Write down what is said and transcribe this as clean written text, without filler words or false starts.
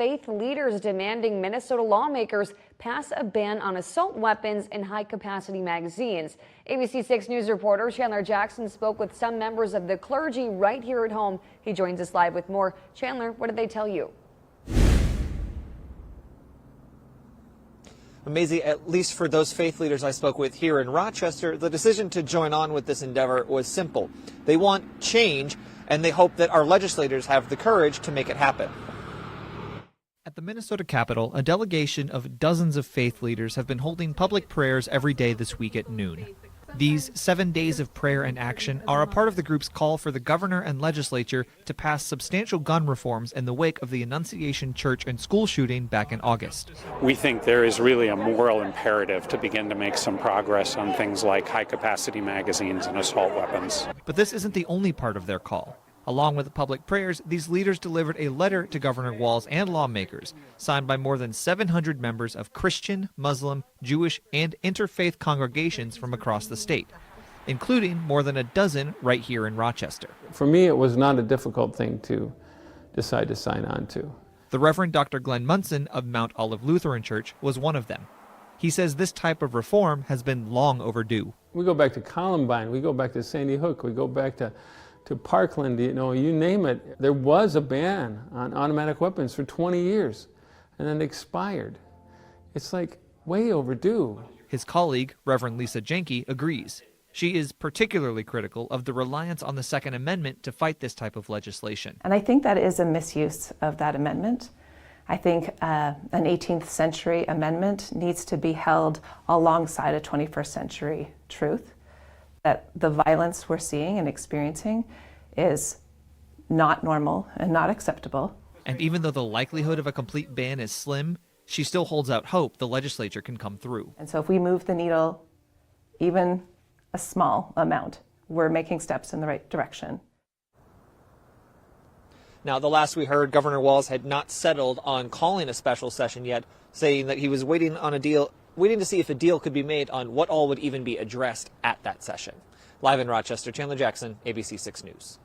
Faith leaders demanding Minnesota lawmakers pass a ban on assault weapons and high-capacity magazines. ABC 6 News reporter Chandler Jackson spoke with some members of the clergy right here at home. He joins us live with more. Chandler, what did they tell you? Amazing, at least for those faith leaders I spoke with here in Rochester, the decision to join on with this endeavor was simple. They want change, and they hope that our legislators have the courage to make it happen. At the Minnesota Capitol, a delegation of dozens of faith leaders have been holding public prayers every day this week at noon. These 7 days of prayer and action are a part of the group's call for the governor and legislature to pass substantial gun reforms in the wake of the Annunciation Church and school shooting back in August. We think there is really a moral imperative to begin to make some progress on things like high-capacity magazines and assault weapons. But this isn't the only part of their call. Along with the public prayers, these leaders delivered a letter to Governor Walz and lawmakers, signed by more than 700 members of Christian, Muslim, Jewish, and interfaith congregations from across the state, including more than a dozen right here in Rochester. For me, it was not a difficult thing to decide to sign on to. The Reverend Dr. Glenn Munson of Mount Olive Lutheran Church was one of them. He says this type of reform has been long overdue. We go back to Columbine, we go back to Sandy Hook, we go back to Parkland, you name it. There was a ban on automatic weapons for 20 years, and then it expired. It's like way overdue. His colleague, Reverend Lisa Jenke, agrees. She is particularly critical of the reliance on the Second Amendment to fight this type of legislation. And I think that is a misuse of that amendment. I think an 18th century amendment needs to be held alongside a 21st century truth. That the violence we're seeing and experiencing is not normal and not acceptable. And even though the likelihood of a complete ban is slim, she still holds out hope the legislature can come through. And so if we move the needle even a small amount, we're making steps in the right direction. Now, the last we heard, Governor Walz had not settled on calling a special session yet, saying that he was waiting to see if a deal could be made on what all would even be addressed at that session. Live in Rochester, Chandler Jackson, ABC 6 News.